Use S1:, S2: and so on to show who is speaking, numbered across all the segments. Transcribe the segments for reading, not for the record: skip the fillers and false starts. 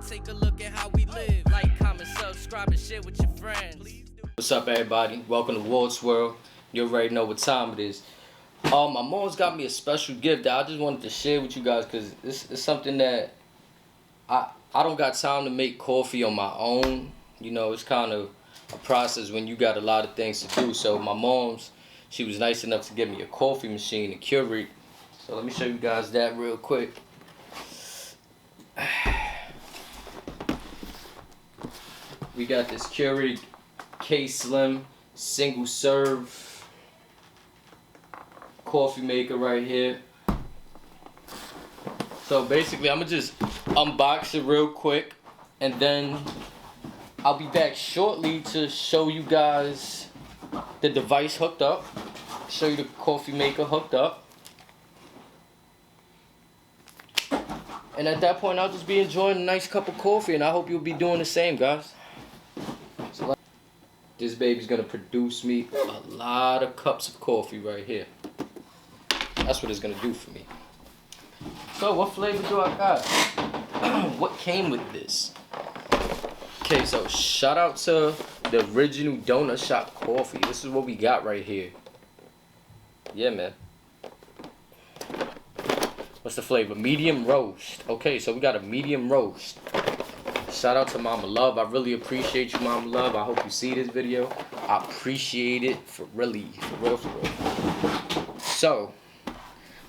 S1: take a look at how we live. Like, comment, subscribe, and share with your friends.
S2: What's up, everybody? Welcome to Walt's World. You already know what time it is. My mom's got me a special gift that I just wanted to share with you guys because it's something that I don't got time to make coffee on my own. You know, it's kind of a process when you got a lot of things to do. So my mom's, she was nice enough to give me a coffee machine, a Keurig. So let me show you guys that real quick. We got this Keurig K-Slim single serve coffee maker right here. So basically I'm gonna just unbox it real quick and then I'll be back shortly to show you guys the device hooked up, show you the coffee maker hooked up, and at that point I'll just be enjoying a nice cup of coffee, and I hope you'll be doing the same, guys. So this baby's gonna produce me a lot of cups of coffee right here. That's what it's gonna do for me. So what flavor do I got? What came with this? Okay, so shout out to the original Donut Shop coffee. This is what we got right here. Yeah, man. What's the flavor? Medium roast. Okay, so we got a medium roast. Shout out to Mama Love. I really appreciate you, Mama Love. I hope you see this video. I appreciate it for real, for real. So,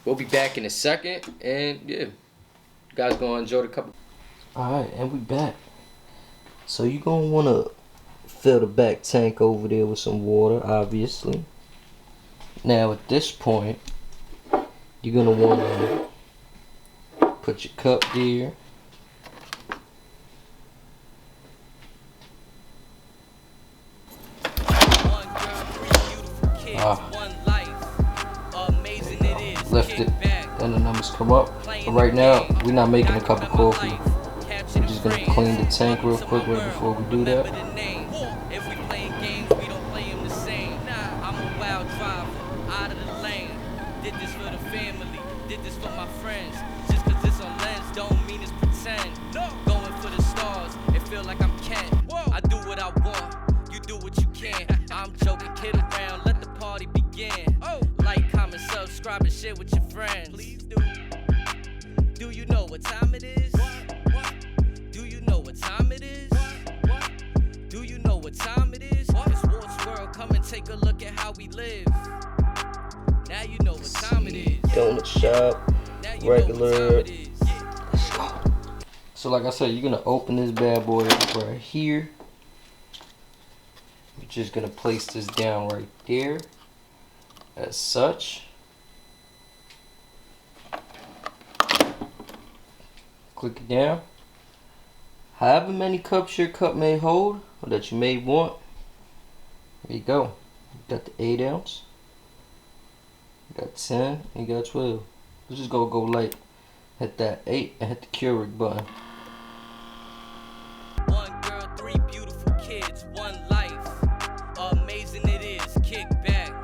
S2: we'll be back in a second, and yeah, you guys gonna enjoy the cup. Alright, and we back. So you're gonna wanna fill the back tank over there with some water, obviously. Now at this point, you're gonna wanna put your cup there. Lift it, then the numbers come up. But right now, we're not making a cup of coffee. We're just gonna clean the tank real quick right before we do that.
S1: If we playing games, we don't play them the same. I'm a wild driver, out of the lane. Did this for the family, did this for my friends. Just cause it's on lens don't mean it's pretend. Going for the stars, it feel like I'm Ken. I do what I want, you do what you can. I'm joking, kid around, let the party begin. Like, comment, subscribe, and share with your friends. Please do. Do you know what time it is? Do you know what time it is? Do you know what time it is? It's Walt's World. Come and take a look at how we live. Now you know what time it is.
S2: Donut shop, regular. Let's go. So like I said, you're gonna open this bad boy up right here. You're just gonna place this down right there, as such. Click it down. However many cups your cup may hold, or that you may want. There you go. You got the 8 ounce. You got 10, and you got 12. Let's just go light. Hit that 8 and hit the Keurig button.
S1: One girl, 3 beautiful kids, one life. Amazing it is. Kick back,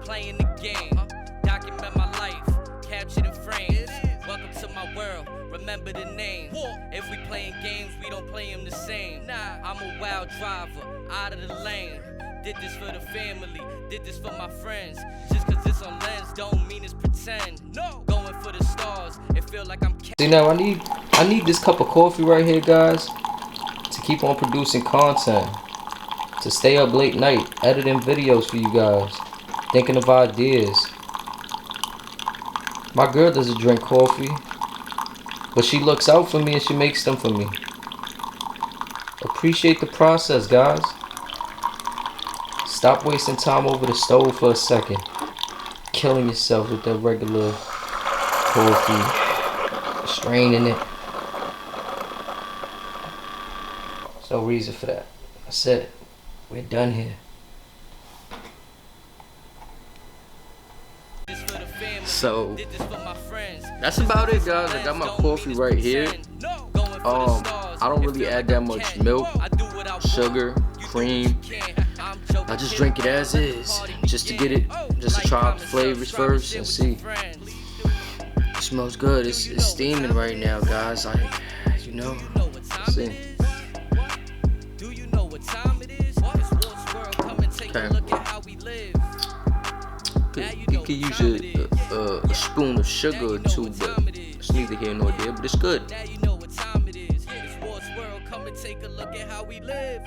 S1: playing the game. Document my life, captured in frames. Welcome to my world. Remember the name. If we playing games, we don't play them the same. I'm a wild driver, out of the lane. Did this for the family, did this for my friends. Just cause it's on lens don't mean it's pretend. Going for the stars, it feel like I'm
S2: See, now I need this cup of coffee right here, guys, to keep on producing content, to stay up late night editing videos for you guys, thinking of ideas. My girl doesn't drink coffee, but she looks out for me and she makes them for me. Appreciate the process, guys. Stop wasting time over the stove for a second. Killing yourself with that regular coffee. Straining it. There's no reason for that. I said it. We're done here. So that's about it, guys. I got my coffee right here. I don't really add that much milk, sugar, cream. I just drink it as is, just to get it, just to try out the flavors first and see. It smells good. It's steaming right now, guys. know,
S1: Do you know what time
S2: that's
S1: it
S2: it.
S1: is? Do you know what time it is? It's Sports World, come and take
S2: Okay.
S1: a look at how we live. Now you
S2: You
S1: know
S2: can
S1: what
S2: use
S1: time it is.
S2: a spoon of sugar or two, but it's neither here nor there. But it's good.
S1: Now you know what time it is. It's Sports World, come and take a look at how we live.